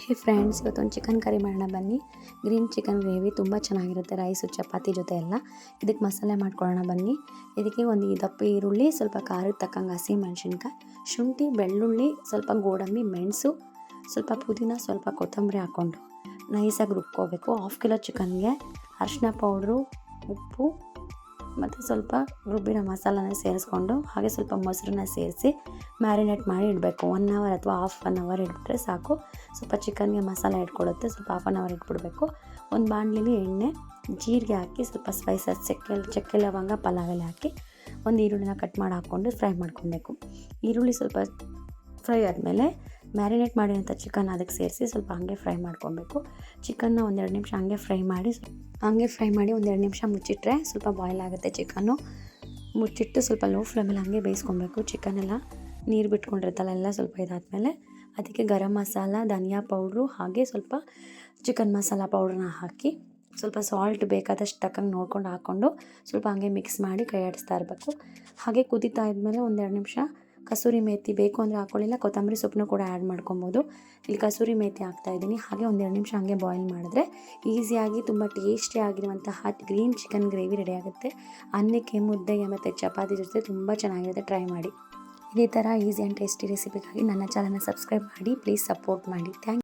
ಹೇ friends, ಇವತ್ತೊಂದು chicken curry ಮಾಡೋಣ ಬನ್ನಿ. ಗ್ರೀನ್ ಚಿಕನ್ ಗ್ರೇವಿ ತುಂಬ ಚೆನ್ನಾಗಿರುತ್ತೆ ರೈಸು ಚಪಾತಿ ಜೊತೆ ಎಲ್ಲ. ಇದಕ್ಕೆ ಮಸಾಲೆ ಮಾಡ್ಕೊಳ್ಳೋಣ ಬನ್ನಿ. ಇದಕ್ಕೆ ಒಂದು ದಪ್ಪ ಈರುಳ್ಳಿ, ಸ್ವಲ್ಪ ಖಾರಕ್ಕೆ ತಕ್ಕಂಗೆ ಹಸಿ ಮೆಣಸಿನ್ಕಾಯಿ, ಶುಂಠಿ, ಬೆಳ್ಳುಳ್ಳಿ, ಸ್ವಲ್ಪ ಗೋಡಂಬಿ, ಮೆಣಸು, ಸ್ವಲ್ಪ ಪುದೀನ, ಸ್ವಲ್ಪ ಕೊತ್ತಂಬರಿ ಹಾಕ್ಕೊಂಡು ನೈಸಾಗಿ ರುಬ್ಕೋಬೇಕು. 1/2 ಕಿಲೋ ಚಿಕನ್ಗೆ ಅರಿಶಿನ ಪೌಡ್ರು, ಉಪ್ಪು ಮತ್ತು ಸ್ವಲ್ಪ ರುಬ್ಬಿರೋ ಮಸಾಲನ ಸೇರಿಸ್ಕೊಂಡು ಹಾಗೆ ಸ್ವಲ್ಪ ಮೊಸರನ್ನ ಸೇರಿಸಿ ಮ್ಯಾರಿನೇಟ್ ಮಾಡಿ ಇಡಬೇಕು. 1 ಅವರ್ ಅಥವಾ ಹಾಫ್ 1 ಅವರ್ ಇಟ್ಬಿಟ್ರೆ ಸಾಕು. ಸ್ವಲ್ಪ ಚಿಕನ್ಗೆ ಮಸಾಲ ಇಟ್ಕೊಡುತ್ತೆ. ಸ್ವಲ್ಪ ಹಾಫ್ 1 ಅವರ್ ಇಟ್ಬಿಡಬೇಕು. ಒಂದು ಬಾಣಲಿಲಿ ಎಣ್ಣೆ, ಜೀರಿಗೆ ಹಾಕಿ ಸ್ವಲ್ಪ ಸ್ಪೈಸಸ್ ಚಕ್ಕೆ ಲವಂಗ, ಪಲಾವ್ ಎಲೆ ಹಾಕಿ ಒಂದು ಈರುಳ್ಳಿನ ಕಟ್ ಮಾಡಿ ಹಾಕ್ಕೊಂಡು ಫ್ರೈ ಮಾಡ್ಕೊಬೇಕು. ಈರುಳ್ಳಿ ಸ್ವಲ್ಪ ಫ್ರೈ ಆದಮೇಲೆ ಮ್ಯಾರಿನೇಟ್ ಮಾಡಿರೋಂಥ ಚಿಕನ್ ಅದಕ್ಕೆ ಸೇರಿಸಿ ಸ್ವಲ್ಪ ಹಂಗೆ ಫ್ರೈ ಮಾಡ್ಕೊಬೇಕು. ಚಿಕನ್ನ 1-2 ನಿಮಿಷ ಹಂಗೆ ಫ್ರೈ ಮಾಡಿ 1-2 ನಿಮಿಷ ಮುಚ್ಚಿಟ್ರೆ ಸ್ವಲ್ಪ ಬಾಯ್ಲ್ ಆಗುತ್ತೆ ಚಿಕನ್ನು. ಮುಚ್ಚಿಟ್ಟು ಸ್ವಲ್ಪ ಲೋ ಫ್ಲೇಮಲ್ಲಿ ಹಂಗೆ ಬೇಯಿಸ್ಕೊಬೇಕು. ಚಿಕನೆಲ್ಲ ನೀರು ಬಿಟ್ಕೊಂಡಿರುತ್ತಲ್ಲ ಎಲ್ಲ ಸ್ವಲ್ಪ ಇದಾದಮೇಲೆ ಅದಕ್ಕೆ ಗರಂ ಮಸಾಲ, ಧನಿಯಾ ಪೌಡ್ರು ಹಾಗೆ ಸ್ವಲ್ಪ ಚಿಕನ್ ಮಸಾಲ ಪೌಡ್ರನ್ನ ಹಾಕಿ ಸ್ವಲ್ಪ ಸಾಲ್ಟ್ ಬೇಕಾದಷ್ಟು ತಕ್ಕಂಗೆ ನೋಡ್ಕೊಂಡು ಹಾಕ್ಕೊಂಡು ಸ್ವಲ್ಪ ಹಂಗೆ ಮಿಕ್ಸ್ ಮಾಡಿ ಕೈ ಆಡಿಸ್ತಾ ಇರಬೇಕು. ಹಾಗೆ ಕುದೀತಾ ಇದ್ಮೇಲೆ 1-2 ನಿಮಿಷ ಕಸೂರಿ ಮೇಥಿ ಬೇಕು ಅಂದರೆ ಹಾಕ್ಕೊಳ್ಳಿಲ್ಲ, ಕೊತ್ತಂಬರಿ ಸೊಪ್ಪನ್ನು ಕೂಡ ಆ್ಯಡ್ ಮಾಡ್ಕೊಬೋದು. ಇಲ್ಲಿ ಕಸೂರಿ ಮೇಥಿ ಹಾಕ್ತಾಯಿದ್ದೀನಿ. ಹಾಗೆ 1-2 ನಿಮಿಷ ಹಂಗೆ ಬಾಯ್ಲ್ ಮಾಡಿದ್ರೆ ಈಸಿಯಾಗಿ ತುಂಬ ಟೇಸ್ಟಿ ಆಗಿರುವಂತಹ ಗ್ರೀನ್ ಚಿಕನ್ ಗ್ರೇವಿ ರೆಡಿ ಆಗುತ್ತೆ. ಅನ್ನಕ್ಕೆ, ಮುದ್ದೆಗೆ ಮತ್ತು ಚಪಾತಿ ಜೊತೆ ತುಂಬ ಚೆನ್ನಾಗಿರುತ್ತೆ. ಟ್ರೈ ಮಾಡಿ. ಇದೇ ಥರ ಈಸಿ ಆ್ಯಂಡ್ ಟೇಸ್ಟಿ ರೆಸಿಪಿಗಾಗಿ ನನ್ನ ಚಾನಲ್ನ ಸಬ್ಸ್ಕ್ರೈಬ್ ಮಾಡಿ. ಪ್ಲೀಸ್ ಸಪೋರ್ಟ್ ಮಾಡಿ. Thank you.